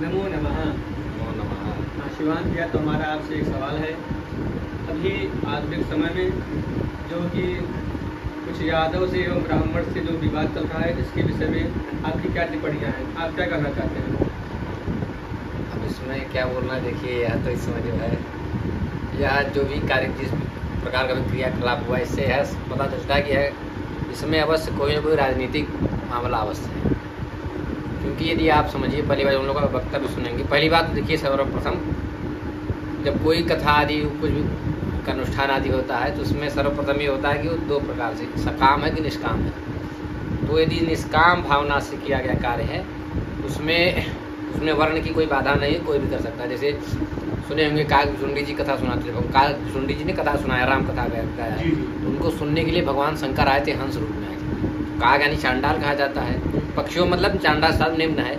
नमो नमः। नमो नमः। हाँ शिवान भैया, तो हमारा आपसे एक सवाल है। अभी आधुनिक समय में जो कि कुछ यादव से एवं ब्राह्मण से जो विवाद चल रहा है, इसके विषय में आपकी क्या टिप्पणियाँ हैं? आप क्या कहना चाहते हैं? अब इसमें क्या बोलना है, देखिए यह तो इस समय जो है यह जो भी कार्य जिस प्रकार का भी क्रियाकलाप हुआ, इससे यह पता चलता है कि यह इसमें अवश्य कोई न कोई राजनीतिक मामला अवश्य है। क्योंकि यदि आप समझिए, पहली बार उन लोगों का वक्तव्य सुनेंगे, पहली बात तो देखिए सर्वप्रथम जब कोई कथा आदि कुछ भी का अनुष्ठान आदि होता है तो उसमें सर्वप्रथम ये होता है कि वो दो प्रकार से सकाम है कि निष्काम है। तो यदि निष्काम भावना से किया गया कार्य है उसमें वर्ण की कोई बाधा नहीं है, कोई भी कर सकता है। जैसे सुने होंगे काकभुसुंडी जी कथा सुनाते थे, काकभुसुंडी जी ने कथा सुनाया, राम कथा गाया है, तो उनको सुनने के लिए भगवान शंकर आए थे, हंस रूप में आए थे। काग यानी चांडाल कहा जाता है, पक्षियों मतलब चांडाल शब्द निम्न है,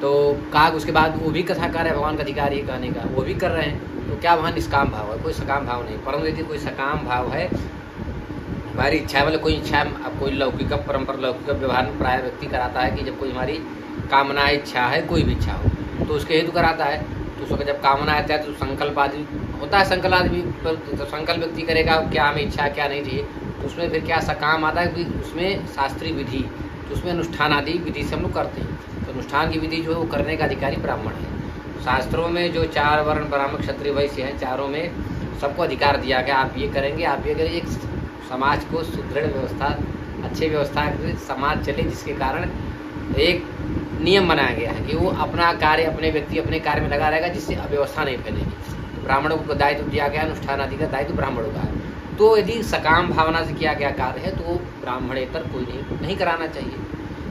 तो काग उसके बाद वो भी कथाकार है, भगवान का अधिकार ही कहने का, वो भी कर रहे हैं। तो क्या वहाँ निष्काम भाव है? कोई सकाम भाव नहीं। परंतु यदि कोई सकाम भाव है, हमारी इच्छा मतलब कोई इच्छा, अब कोई लौकिक परंपरा लौकिक व्यवहार में प्राय व्यक्ति कराता है कि जब कोई हमारी कामना इच्छा है, कोई भी इच्छा हो तो उसके हेतु कराता है। तो उसका जब कामना आता है तो संकल्प आदि होता है, संकल्प आदि तो संकल्प व्यक्ति करेगा क्या हमें इच्छा क्या नहीं चाहिए, तो उसमें फिर क्या सकाम आता है कि उसमें शास्त्रीय विधि, तो उसमें अनुष्ठान आदि विधि से हम लोग करते हैं। तो अनुष्ठान की विधि जो है वो करने का अधिकारी ब्राह्मण है। शास्त्रों में जो 4 वर्ण ब्राह्मण क्षत्रिय वैश्य हैं, चारों में सबको अधिकार दिया गया, आप ये करेंगे आप ये करेंगे। एक समाज को सुदृढ़ व्यवस्था, अच्छी व्यवस्था समाज चले, जिसके कारण एक नियम बनाया गया है कि वो अपना कार्य अपने व्यक्ति अपने कार्य में लगा रहेगा, जिससे अव्यवस्था नहीं फैलेगी। तो ब्राह्मणों को दायित्व दिया गया, अनुष्ठान आदि का दायित्व ब्राह्मणों का है। तो यदि सकाम भावना से किया गया कार्य है तो वो ब्राह्मणेतर कोई नहीं कराना चाहिए।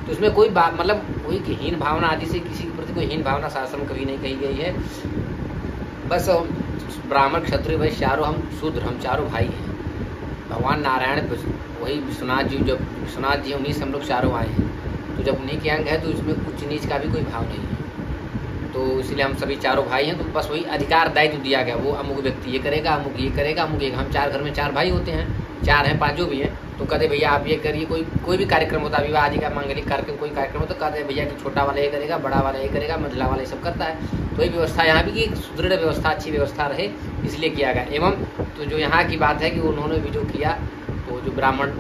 तो उसमें कोई मतलब कोई हीन भावना आदि से किसी के प्रति कोई हीन भावना शास्त्र में कभी नहीं कही गई है। बस ब्राह्मण क्षत्रिय वैश्य चारों हम शूद्र, हम चारों भाई हैं। भगवान नारायण वही विश्वनाथ जी, जब विश्वनाथ जी उन्हीं से हम लोग चारों आए हैं, तो जब उन्हीं के अंग है तो इसमें उच्च नीच का भी कोई भाव नहीं है। तो इसलिए हम सभी चारों भाई हैं। तो बस वही अधिकार दायित्व दिया गया, वो अमुक व्यक्ति ये करेगा, अमुक ये करेगा, अमुक ये। हम 4 घर में 4 भाई होते हैं, 4 हैं 5 जो भी हैं, तो कहते भैया आप ये करिए। कोई भी कार्यक्रम होता है, विवाह आदि का मांगलिक कार्यक्रम कोई कार्यक्रम होता है, कहते भैया कि छोटा वाला ये करेगा, बड़ा वाला ये करेगा, मंझला वाला ये सब करता है। तो ये व्यवस्था यहाँ भी कि सुदृढ़ व्यवस्था, अच्छी व्यवस्था रहे, इसलिए किया गया। एवं तो जो यहाँ की बात है कि उन्होंने भी जो किया, तो जो ब्राह्मण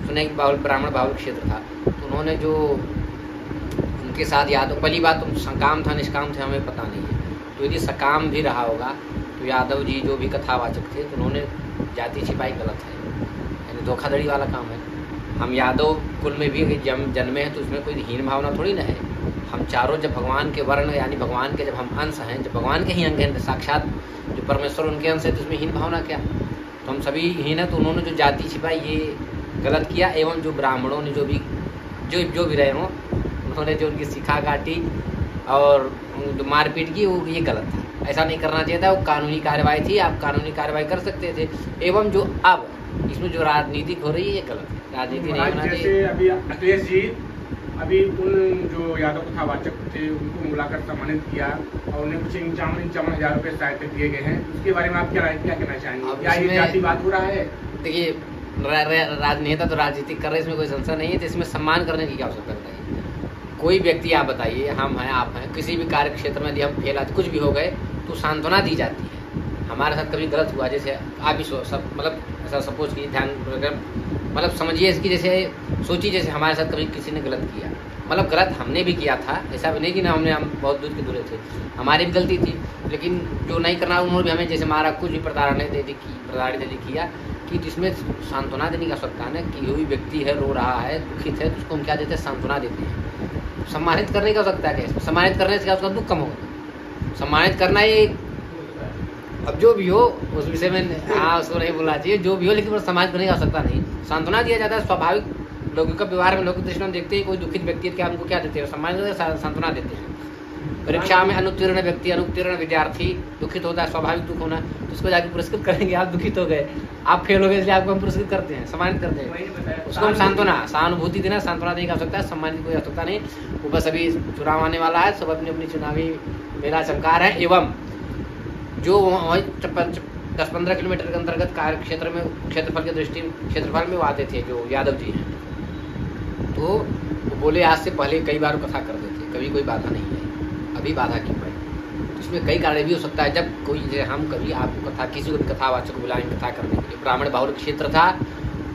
सुने ब्राह्मण बाहुल क्षेत्र था, तो उन्होंने जो उनके साथ यादव, पहली बात तो सकाम था निष्काम थे हमें पता नहीं है। तो यदि सकाम भी रहा होगा तो यादव जी जो भी कथावाचक थे, तो उन्होंने जाति छिपाई गलत है, यानी धोखाधड़ी वाला काम है। हम यादव कुल में भी जन्मे हैं तो उसमें कोई हीन भावना थोड़ी ना है। हम चारों जब भगवान के वर्ण यानी भगवान के जब हम अंश हैं, जब भगवान के ही अंग हैं, साक्षात जो परमेश्वर उनके अंश है, तो उसमें हीन भावना क्या? तो हम सभी हीन है। तो उन्होंने जो जाति छिपाई ये गलत किया। एवं जो ब्राह्मणों ने जो भी रहे हों, उन्होंने जो उनकी शिखा काटी और जो मारपीट की, वो ये गलत था, ऐसा नहीं करना चाहिए था। वो कानूनी कार्रवाई थी, आप कानूनी कार्रवाई कर सकते थे। एवं जो अब इसमें जो राजनीतिक हो रही है ये गलत है, राजनीति नहीं होना चाहिए। जैसे अभी अखिलेश जी अभी उन जो यादव कथावाचक थे उनको बुलाकर सम्मानित किया और उन्हें कुछ 51,000 रुपये साहित्य दिए गए हैं, उसके बारे में आप क्या कहना चाहेंगे? क्या ये जातिवाद हो रहा है? देखिए राजनेता तो राजनीतिक कर रहे हैं, इसमें कोई संशय नहीं है। तो इसमें सम्मान करने की क्या आवश्यकता है? कोई व्यक्ति आप बताइए, हम हैं आप हैं, किसी भी कार्य क्षेत्र में यदि हम फेल आते कुछ भी हो गए तो सांत्वना दी जाती है। हमारे साथ कभी गलत हुआ, जैसे आप ही मतलब ऐसा सपोज की ध्यान मतलब समझिए इसकी, जैसे सोचिए जैसे हमारे साथ कभी किसी ने गलत किया, मतलब गलत हमने भी किया था, ऐसा भी नहीं कि ना हम बहुत दूर के दूर थे, हमारी भी गलती थी। लेकिन जो नहीं करना उन्होंने भी हमें जैसे मारा, कुछ भी प्रताड़ना दे दी किया कि जिसमें सांत्वना देने की आवश्यकता है कि कोई व्यक्ति है रो रहा है दुखित है, तो उसको हम क्या देते हैं? सांत्वना देते हैं। सम्मानित करने का आवश्यकता है क्या? सम्मानित करने से क्या उसका दुख कम होगा? सम्मानित करना ये अब जो भी हो उस विषय में हाँ उसको नहीं बोलना चाहिए, जो भी हो, लेकिन सम्मानित करने की आवश्यकता नहीं। सांत्वना दिया जाता है, स्वाभाविक लौकिक व्यवहार में लौकिक दृष्टि में देखते हैं कोई दुखित व्यक्ति है, क्या हमको क्या देते हैं? सम्मान सांत्वना देते हैं। परीक्षा में अनुत्तीर्ण व्यक्ति, अनुत्तीर्ण विद्यार्थी दुखित होता है, स्वाभाविक दुख होना, तो उसको जाके पुरस्कृत करेंगे। आप दुखित हो गए, आप फेल हो गए, इसलिए आपको हम पुरस्कृत करते हैं, सम्मानित करते हैं। उसको हम सांत्वना, सहानुभूति देना, सांत्वना देने की आवश्यकता है, सम्मान की कोई आवश्यकता नहीं। वो बस अभी चुनाव आने वाला है, सब अपनी अपनी चुनावी मेला चमकार है। एवं जो 10-15 किलोमीटर के अंतर्गत कार्य क्षेत्र में क्षेत्रफल की दृष्टि क्षेत्रफल में वो आते थे जो यादव जी हैं, तो वो बोले आज से पहले कई बार कथा करते थे, कभी कोई बाधा नहीं है। अभी बाधा क्यों है? इसमें कई कारण भी हो सकता है। जब कोई जैसे हम कभी आपको कथा किसी को भी कथावाचक को बुलाएंगे कथा करने के लिए, ब्राह्मण बाहुल क्षेत्र था,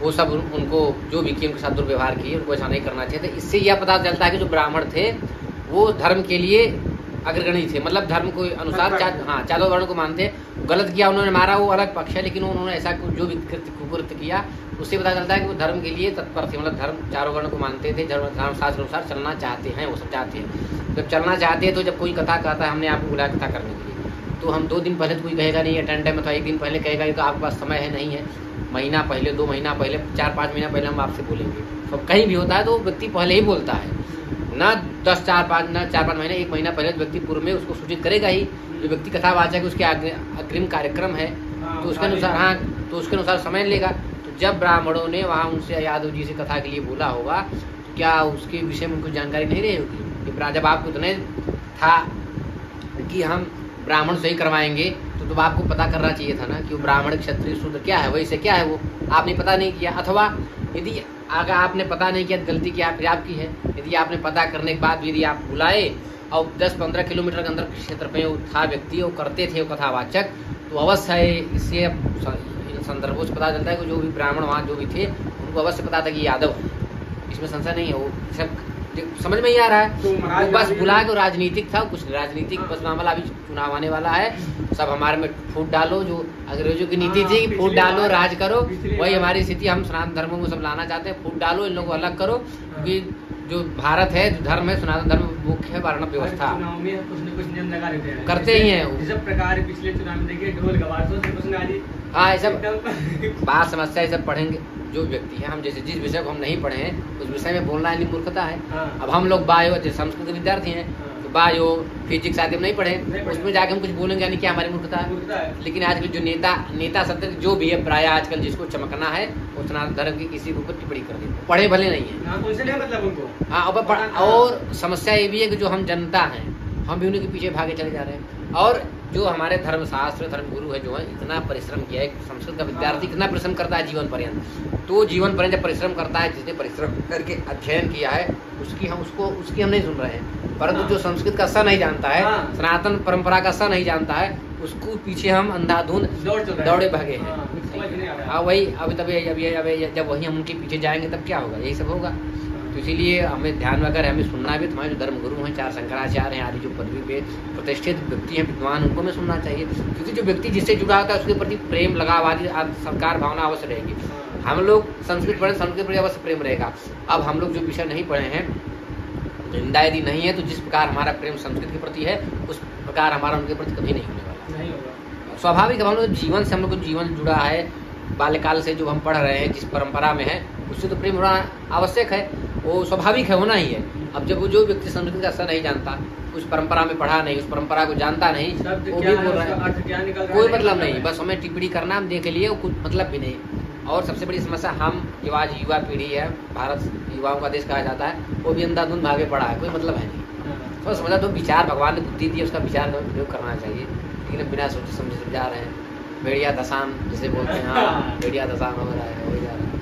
वो सब उनको जो भी किए उनके साथ दुर्व्यवहार किए, उनको ऐसा नहीं करना चाहिए था। इससे यह पता चलता है कि जो ब्राह्मण थे वो धर्म के लिए अग्रगणी थे, मतलब धर्म को अनुसार चारों वर्ण को मानते। गलत किया उन्होंने, मारा वो अलग पक्ष है, लेकिन उन्होंने ऐसा जो भी कुकृत्य किया उससे पता चलता है कि वो धर्म के लिए तत्पर थे, मतलब धर्म चारों वर्ण को मानते थे, धर्मशास्त्र अनुसार चलना चाहते हैं, वो सब चाहते हैं। जब चलना चाहते हैं तो जब कोई कथा कहता है हमने आपको बुलाया कथा करने के लिए, तो हम 2 दिन पहले तो कोई कहेगा नहीं अटेंड टाइम, अथवा 1 दिन पहले कहेगा तो आपके पास समय है नहीं है, महीना पहले 2 महीना पहले 4-5 महीना पहले हम आपसे बोलेंगे। तो कहीं भी होता है तो व्यक्ति पहले ही बोलता है ना, 4-5 महीने 1 महीना पहले व्यक्ति पूर्व में उसको सूचित करेगा ही। जो व्यक्ति कथावाचक है उसके अग्रिम कार्यक्रम है तो उसके अनुसार तो उसके अनुसार समय लेगा। तो जब ब्राह्मणों ने वहाँ उनसे यादव जी से कथा के लिए बोला होगा, क्या उसके विषय में उनको जानकारी नहीं रही होगी? जब आपको इतने था कि हम ब्राह्मण से ही करवाएंगे तो आपको पता करना चाहिए था ना कि वो ब्राह्मण क्षत्रिय शूद्र क्या है, वैसे क्या है वो आपने पता नहीं किया। अथवा यदि अगर आपने पता नहीं किया, गलती की आपकी है। यदि आपने पता करने के बाद यदि आप बुलाए और 10-15 किलोमीटर के अंदर क्षेत्र पे वो था व्यक्ति, वो करते थे वो कथावाचक, तो अवश्य है इससे इन संदर्भों से पता चलता है कि जो भी ब्राह्मण वहाँ जो भी थे उनको अवश्य पता था कि यादव है, इसमें संशय नहीं है। वो सब समझ में ही आ रहा है। तो बस बुला के राजनीतिक था, कुछ राजनीतिक बस मामला, अभी चुनाव आने वाला है, सब हमारे में फूट डालो, जो अंग्रेजों की नीति थी फूट डालो राज करो, वही हमारी स्थिति हम सनातन धर्मों को सब लाना चाहते हैं। फूट डालो, इन लोगों को अलग करो, क्योंकि जो भारत है, जो धर्म है, सनातन धर्म मुख्य है, वर्णन व्यवस्था चुनाव में कुछ न कुछ नियम लगा देते हैं, करते ही हैं। जिस प्रकार पिछले चुनाव में देखिए ढोल गवार हाँ, ये सब बात समस्या ये सब पढ़ेंगे जो व्यक्ति है। हम जैसे जिस विषय को हम नहीं पढ़े हैं उस विषय में बोलना इतनी मूर्खता है। अब हम लोग बायो जैसे संस्कृत के विद्यार्थी हैं तो बायो फिजिक्स आदि हम नहीं पढ़े, उसमें जाके हम कुछ बोलेंगे यानी क्या हमारी मूर्खता है। लेकिन आजकल जो नेता सत्य जो भी है प्राय आजकल जिसको चमकना है वो सनातन धर्म की किसी के ऊपर टिप्पणी कर देते, पढ़े भले नहीं है। मतलब उनको हाँ, और समस्या ये भी है कि जो हम जनता हैं हम भी उन्हीं के पीछे भागे चले जा रहे हैं। और जो हमारे धर्मशास्त्र धर्मगुरु है जो है इतना परिश्रम किया है, संस्कृत का विद्यार्थी कितना परिश्रम करता है जीवन पर्यंत, तो जीवन पर्यंत जब परिश्रम करता है, जिसने परिश्रम करके अध्ययन किया है उसकी हम नहीं सुन रहे हैं। परंतु जो संस्कृत का स नहीं जानता है, सनातन परंपरा का स नहीं जानता है, उसको पीछे हम अंधाधुंध दौड़े भागे हैं। हाँ, वही अभी जब वही हम उनके पीछे जाएंगे तब क्या होगा, यही सब होगा। तो इसीलिए हमें ध्यान में अगर हमें सुनना भी, हमारे जो धर्मगुरु हैं, 4 शंकराचार्य हैं आदि जो पदवी पे प्रतिष्ठित व्यक्ति हैं विद्वान, उनको हमें सुनना चाहिए। क्योंकि जो व्यक्ति जिससे जुड़ा होता है उसके प्रति प्रेम लगाव आदि संस्कार भावना अवश्य रहेगी। हम लोग संस्कृत पढ़े, संस्कृत के प्रति अवश्य प्रेम रहेगा। अब हम लोग जो विषय नहीं पढ़े हैं, जिंदा यदि नहीं है, तो जिस प्रकार हमारा प्रेम संस्कृत के प्रति है उस प्रकार हमारा उनके प्रति कभी नहीं होने वाला। स्वाभाविक हम लोग जीवन से, हम लोग जीवन जुड़ा है, बाल्यकाल से जो हम पढ़ रहे हैं जिस परंपरा में है उससे तो प्रेम होना आवश्यक है, वो स्वाभाविक है, होना ही है। अब जब वो जो व्यक्ति संस्कृत का असर नहीं जानता, उस परंपरा में पढ़ा नहीं, उस परंपरा को जानता नहीं, वो भी बोल रहा है, कोई मतलब नहीं, बस हमें टिप्पणी करना, हम देख लिए, कुछ मतलब भी नहीं। और सबसे बड़ी समस्या हम जो आज युवा पीढ़ी है, भारत युवाओं का देश कहा जाता है, वो भी अंधाधुंध भागे पड़ा है, कोई मतलब है नहीं। तो समझा तो विचार भगवान ने बुद्धि दी, उसका विचार में प्रयोग करना चाहिए, लेकिन बिना सोचे समझे जा रहे हैं। भेड़िया दशाम जिसे बोलते हैं, हाँ भेड़िया दशाम हो रहा है, हो जा रहा है।